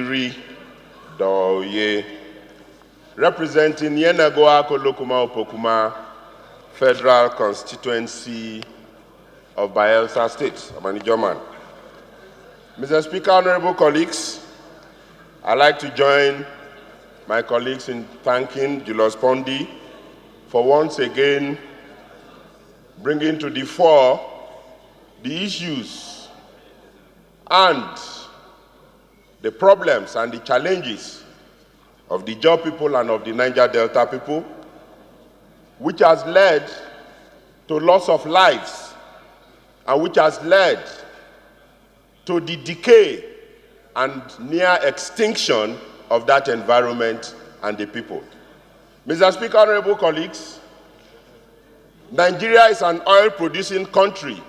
Iri Doye, representing Yenagoa Kolokuma Opokuma Federal Constituency of Bayelsa State, Amanijoman. Mr. Speaker, honorable colleagues, I'd like to join my colleagues in thanking Julius Pondi for once again bringing to the fore the issues and the problems and the challenges of the Jaw people and of the Niger Delta people, which has led to loss of lives and which has led to the decay and near extinction of that environment and the people. Mr. Speaker, honorable colleagues, Nigeria is an oil-producing country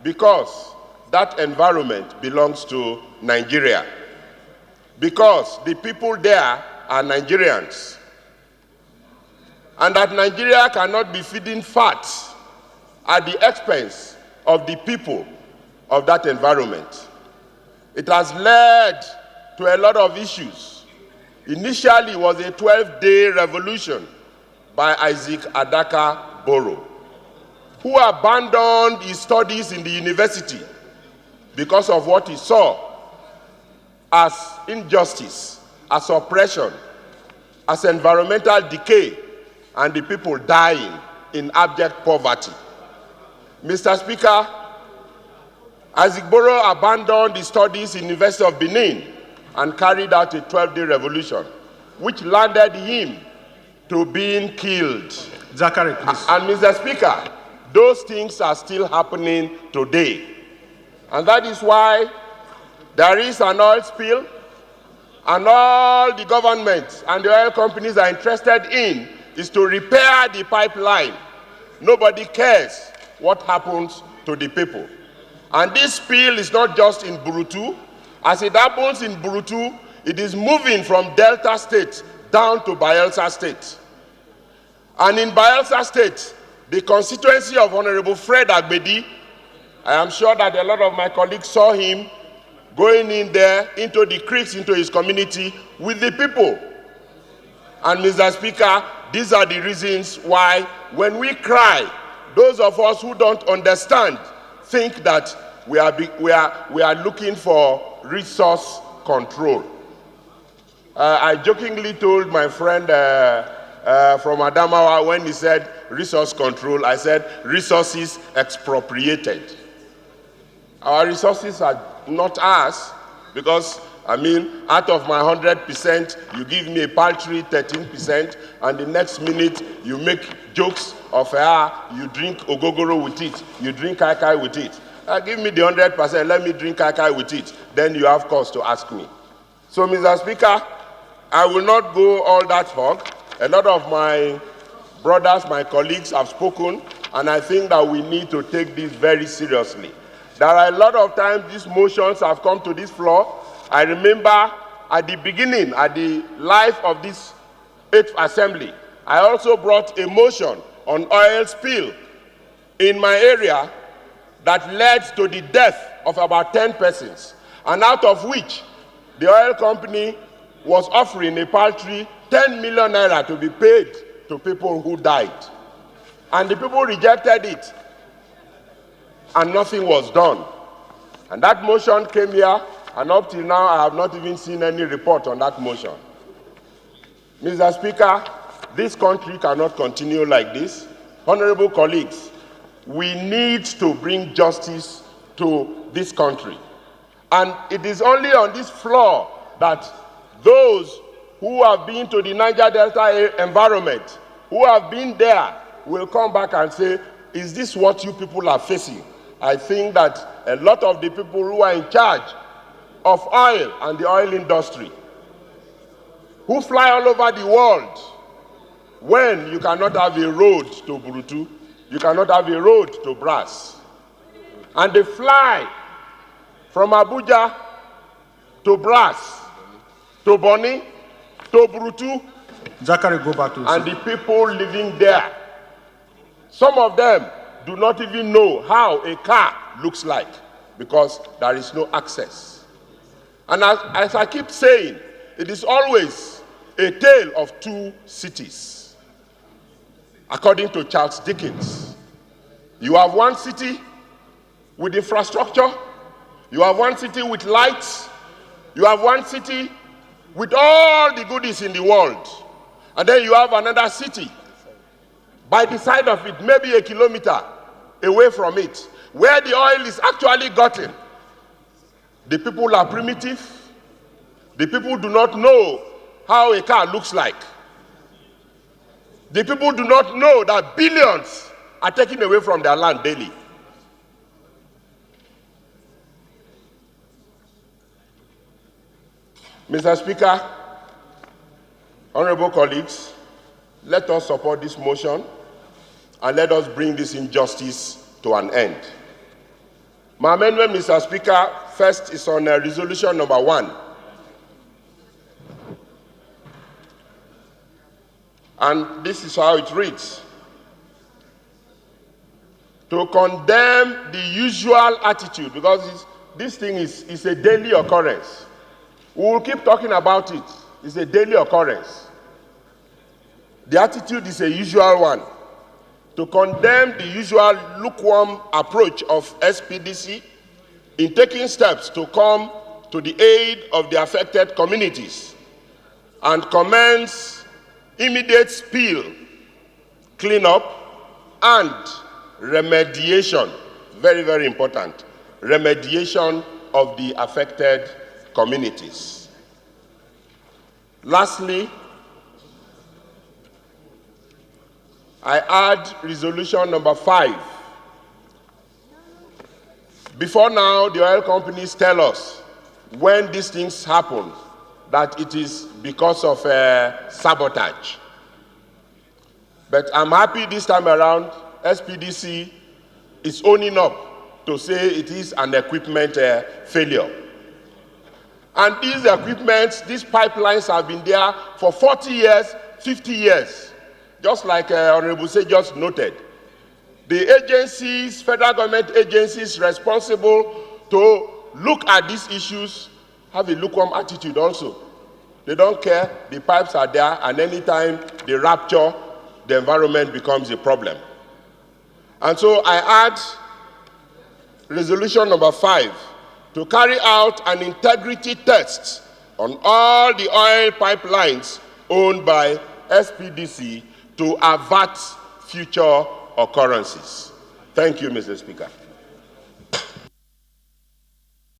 because that environment belongs to Nigeria, because the people there are Nigerians, and that Nigeria cannot be feeding fat at the expense of the people of that environment. It has led to a lot of issues. Initially, it was a 12-day revolution by Isaac Adaka Boro, who abandoned his studies in the university because of what he saw as injustice, as oppression, as environmental decay, and the people dying in abject poverty. Mr. Speaker, Isaac Boro abandoned his studies in the University of Benin and carried out a 12-day revolution, which landed him to being killed. Zachary, please. And Mr. Speaker, those things are still happening today. And that is why there is an oil spill, and all the government and the oil companies are interested in is to repair the pipeline. Nobody cares what happens to the people. And this spill is not just in Burutu. As it happens in Burutu, it is moving from Delta State down to Bayelsa State. And in Bayelsa State, the constituency of Honorable Fred Agbedi, I am sure that a lot of my colleagues saw him going in there into the creeks, into his community with the people. And Mr. Speaker, these are the reasons why when we cry, those of us who don't understand think that we are looking for resource control. I jokingly told my friend from Adamawa when he said resource control, I said resources expropriated. Our resources are not ours because, I mean, out of my 100%, you give me a paltry 13%, and the next minute you make jokes of, you drink ogogoro with it, you drink kai kai with it. Give me the 100%, let me drink kai kai with it. Then you have cause to ask me. So, Mr. Speaker, I will not go all that hog. A lot of my brothers, my colleagues have spoken, and I think that we need to take this very seriously. There are a lot of times these motions have come to this floor. I remember at the beginning, at the life of this 8th Assembly, I also brought a motion on oil spill in my area that led to the death of about 10 persons, and out of which the oil company was offering a paltry 10 million naira to be paid to people who died. And the people rejected it, and nothing was done. And that motion came here, and up till now, I have not even seen any report on that motion. Mr. Speaker, this country cannot continue like this. Honorable colleagues, we need to bring justice to this country. And it is only on this floor that those who have been to the Niger Delta environment, who have been there, will come back and say, is this what you people are facing? I think that a lot of the people who are in charge of oil and the oil industry, who fly all over the world, when you cannot have a road to Burutu, you cannot have a road to Brass, and they fly from Abuja to Brass, to Boni, to Burutu, Zachary, go back to and the people living there, some of them do not even know how a car looks like because there is no access. And as I keep saying, it is always a tale of two cities. According to Charles Dickens, you have one city with infrastructure, you have one city with lights, you have one city with all the goodies in the world, and then you have another city by the side of it, maybe a kilometer away from it, where the oil is actually gotten. The people are primitive. The people do not know how a car looks like. The people do not know that billions are taken away from their land daily. Mr. Speaker, honorable colleagues, let us support this motion and let us bring this injustice to an end. My amendment, Mr. Speaker, first is on resolution number 1. And this is how it reads. To condemn the usual attitude, because this thing is a daily occurrence. We will keep talking about it. It's a daily occurrence. The attitude is a usual one. To condemn the usual lukewarm approach of SPDC in taking steps to come to the aid of the affected communities and commence immediate spill, cleanup, and remediation, very, very important, remediation of the affected communities. Lastly, I add resolution number 5. Before now, the oil companies tell us when these things happen that it is because of sabotage. But I'm happy this time around, SPDC is owning up to say it is an equipment failure. And these equipments, these pipelines have been there for 40 years, 50 years, just like Honorable Say just noted. The agencies, federal government agencies responsible to look at these issues have a lukewarm attitude also. They don't care, the pipes are there, and anytime they rupture, the environment becomes a problem. And so I add resolution number 5 to carry out an integrity test on all the oil pipelines owned by SPDC to avert future occurrences. Thank you, Mr. Speaker.